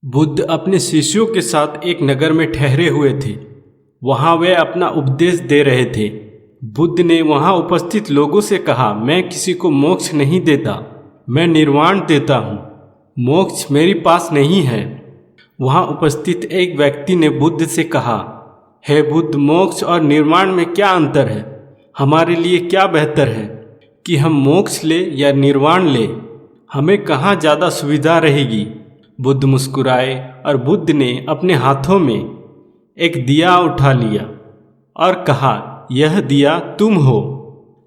बुद्ध अपने शिष्यों के साथ एक नगर में ठहरे हुए थे। वहाँ वे अपना उपदेश दे रहे थे। बुद्ध ने वहाँ उपस्थित लोगों से कहा, मैं किसी को मोक्ष नहीं देता, मैं निर्वाण देता हूँ। मोक्ष मेरे पास नहीं है। वहाँ उपस्थित एक व्यक्ति ने बुद्ध से कहा, हे बुद्ध, मोक्ष और निर्वाण में क्या अंतर है? हमारे लिए क्या बेहतर है कि हम मोक्ष ले या निर्वाण ले? हमें कहाँ ज़्यादा सुविधा रहेगी? बुद्ध मुस्कुराए और बुद्ध ने अपने हाथों में एक दिया उठा लिया और कहा, यह दिया तुम हो,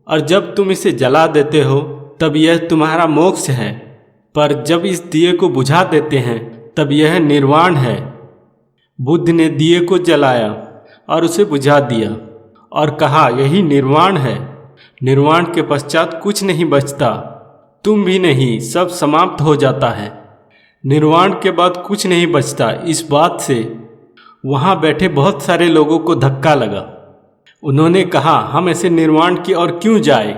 और जब तुम इसे जला देते हो तब यह तुम्हारा मोक्ष है, पर जब इस दिए को बुझा देते हैं तब यह निर्वाण है। बुद्ध ने दिए को जलाया और उसे बुझा दिया और कहा, यही निर्वाण है। निर्वाण के पश्चात कुछ नहीं बचता, तुम भी नहीं, सब समाप्त हो जाता है। निर्वाण के बाद कुछ नहीं बचता। इस बात से वहाँ बैठे बहुत सारे लोगों को धक्का लगा। उन्होंने कहा, हम ऐसे निर्वाण की ओर क्यों जाए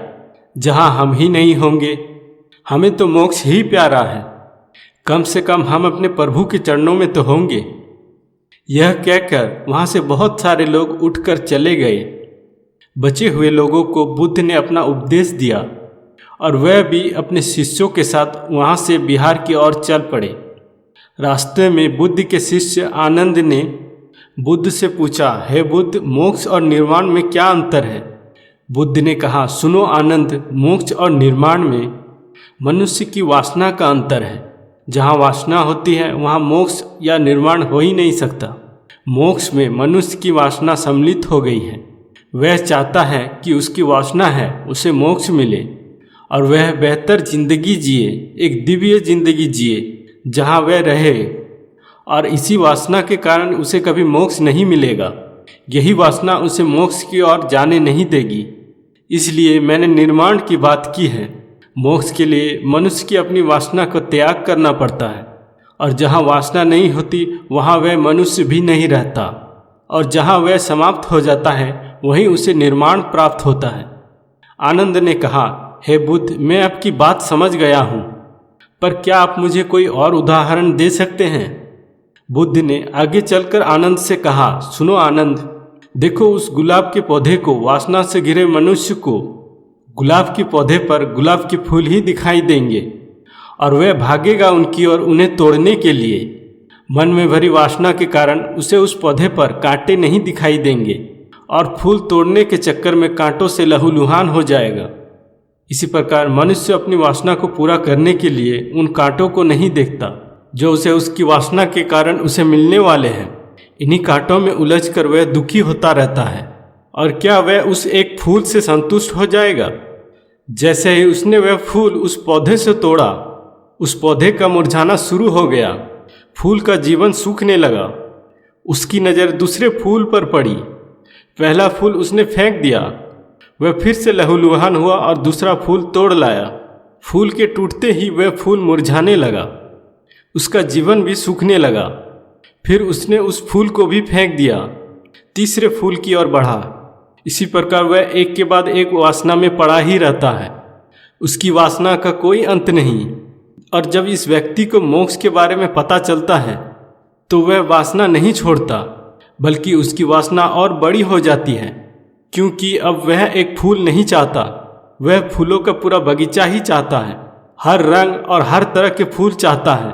जहाँ हम ही नहीं होंगे? हमें तो मोक्ष ही प्यारा है। कम से कम हम अपने प्रभु के चरणों में तो होंगे। यह कहकर वहाँ से बहुत सारे लोग उठकर चले गए। बचे हुए लोगों को बुद्ध ने अपना उपदेश दिया और वह भी अपने शिष्यों के साथ वहाँ से बिहार की ओर चल पड़े। रास्ते में बुद्ध के शिष्य आनंद ने बुद्ध से पूछा, हे बुद्ध, मोक्ष और निर्वाण में क्या अंतर है? बुद्ध ने कहा, सुनो आनंद, मोक्ष और निर्वाण में मनुष्य की वासना का अंतर है। जहाँ वासना होती है वहाँ मोक्ष या निर्वाण हो ही नहीं सकता। मोक्ष में मनुष्य की वासना सम्मिलित हो गई है। वह चाहता है कि उसकी वासना है उसे मोक्ष मिले और वह बेहतर जिंदगी जिए, एक दिव्य जिंदगी जिए जहाँ वह रहे, और इसी वासना के कारण उसे कभी मोक्ष नहीं मिलेगा। यही वासना उसे मोक्ष की ओर जाने नहीं देगी। इसलिए मैंने निर्वाण की बात की है। मोक्ष के लिए मनुष्य की अपनी वासना को त्याग करना पड़ता है, और जहाँ वासना नहीं होती वहाँ वह मनुष्य भी नहीं रहता, और जहाँ वह समाप्त हो जाता है वहीं उसे निर्वाण प्राप्त होता है। आनंद ने कहा, हे बुद्ध, मैं आपकी बात समझ गया हूँ, पर क्या आप मुझे कोई और उदाहरण दे सकते हैं? बुद्ध ने आगे चलकर आनंद से कहा, सुनो आनंद, देखो उस गुलाब के पौधे को, वासना से घिरे मनुष्य को गुलाब के पौधे पर गुलाब के फूल ही दिखाई देंगे और वह भागेगा उनकी ओर उन्हें तोड़ने के लिए। मन में भरी वासना के कारण उसे उस पौधे पर कांटे नहीं दिखाई देंगे और फूल तोड़ने के चक्कर में कांटों से लहूलुहान हो जाएगा। इसी प्रकार मनुष्य अपनी वासना को पूरा करने के लिए उन कांटों को नहीं देखता जो उसे उसकी वासना के कारण उसे मिलने वाले हैं। इन्हीं कांटों में उलझकर वह दुखी होता रहता है। और क्या वह उस एक फूल से संतुष्ट हो जाएगा? जैसे ही उसने वह फूल उस पौधे से तोड़ा, उस पौधे का मुरझाना शुरू हो गया, फूल का जीवन सूखने लगा। उसकी नज़र दूसरे फूल पर पड़ी। पहला फूल उसने फेंक दिया, वह फिर से लहूलुहान हुआ और दूसरा फूल तोड़ लाया। फूल के टूटते ही वह फूल मुरझाने लगा, उसका जीवन भी सूखने लगा। फिर उसने उस फूल को भी फेंक दिया, तीसरे फूल की ओर बढ़ा। इसी प्रकार वह एक के बाद एक वासना में पड़ा ही रहता है। उसकी वासना का कोई अंत नहीं। और जब इस व्यक्ति को मोक्ष के बारे में पता चलता है तो वह वासना नहीं छोड़ता, बल्कि उसकी वासना और बड़ी हो जाती है, क्योंकि अब वह एक फूल नहीं चाहता, वह फूलों का पूरा बगीचा ही चाहता है। हर रंग और हर तरह के फूल चाहता है।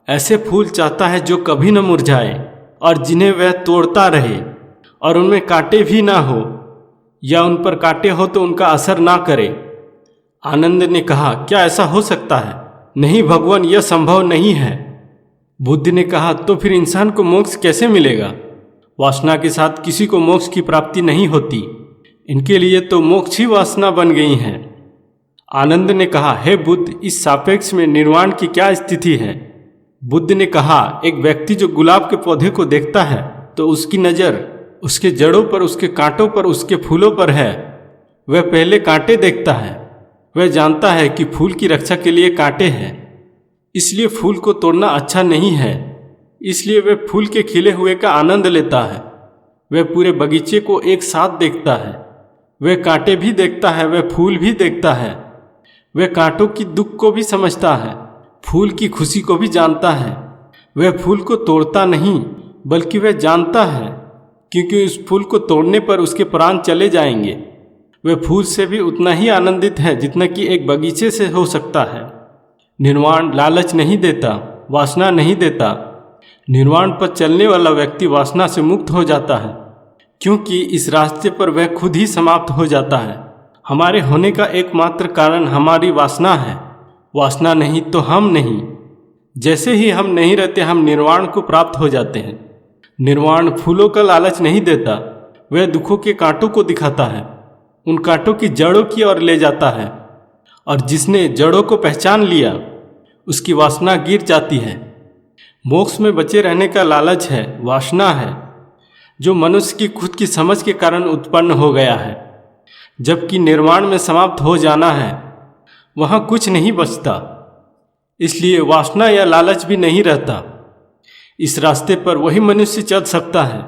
ऐसे फूल चाहता है जो कभी न मुरझाए और जिन्हें वह तोड़ता रहे और उनमें कांटे भी ना हो, या उन पर कांटे हो तो उनका असर ना करे। आनंद ने कहा, क्या ऐसा हो सकता है? नहीं भगवान, यह संभव नहीं है। बुद्ध ने कहा, तो फिर इंसान को मोक्ष कैसे मिलेगा? वासना के साथ किसी को मोक्ष की प्राप्ति नहीं होती। इनके लिए तो मोक्ष ही वासना बन गई है। आनंद ने कहा, हे बुद्ध, इस सापेक्ष में निर्वाण की क्या स्थिति है? बुद्ध ने कहा, एक व्यक्ति जो गुलाब के पौधे को देखता है तो उसकी नज़र उसके जड़ों पर, उसके कांटों पर, उसके फूलों पर है। वह पहले कांटे देखता है। वह जानता है कि फूल की रक्षा के लिए कांटे हैं, इसलिए फूल को तोड़ना अच्छा नहीं है। इसलिए वह फूल के खिले हुए का आनंद लेता है। वह पूरे बगीचे को एक साथ देखता है। वह कांटे भी देखता है, वह फूल भी देखता है। वह कांटों की दुख को भी समझता है, फूल की खुशी को भी जानता है। वह फूल को तोड़ता नहीं, बल्कि वह जानता है, क्योंकि उस फूल को तोड़ने पर उसके प्राण चले जाएंगे। वह फूल से भी उतना ही आनंदित है जितना कि एक बगीचे से हो सकता है। निर्वाण लालच नहीं देता, वासना नहीं देता। निर्वाण पर चलने वाला व्यक्ति वासना से मुक्त हो जाता है, क्योंकि इस रास्ते पर वह खुद ही समाप्त हो जाता है। हमारे होने का एकमात्र कारण हमारी वासना है। वासना नहीं तो हम नहीं। जैसे ही हम नहीं रहते, हम निर्वाण को प्राप्त हो जाते हैं। निर्वाण फूलों का लालच नहीं देता, वह दुखों के कांटों को दिखाता है, उन कांटों की जड़ों की ओर ले जाता है, और जिसने जड़ों को पहचान लिया उसकी वासना गिर जाती है। मोक्ष में बचे रहने का लालच है, वासना है, जो मनुष्य की खुद की समझ के कारण उत्पन्न हो गया है। जबकि निर्वाण में समाप्त हो जाना है, वहाँ कुछ नहीं बचता, इसलिए वासना या लालच भी नहीं रहता। इस रास्ते पर वही मनुष्य चल सकता है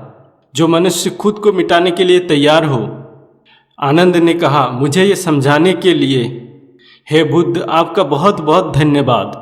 जो मनुष्य खुद को मिटाने के लिए तैयार हो। आनंद ने कहा, मुझे ये समझाने के लिए हे बुद्ध, आपका बहुत बहुत धन्यवाद।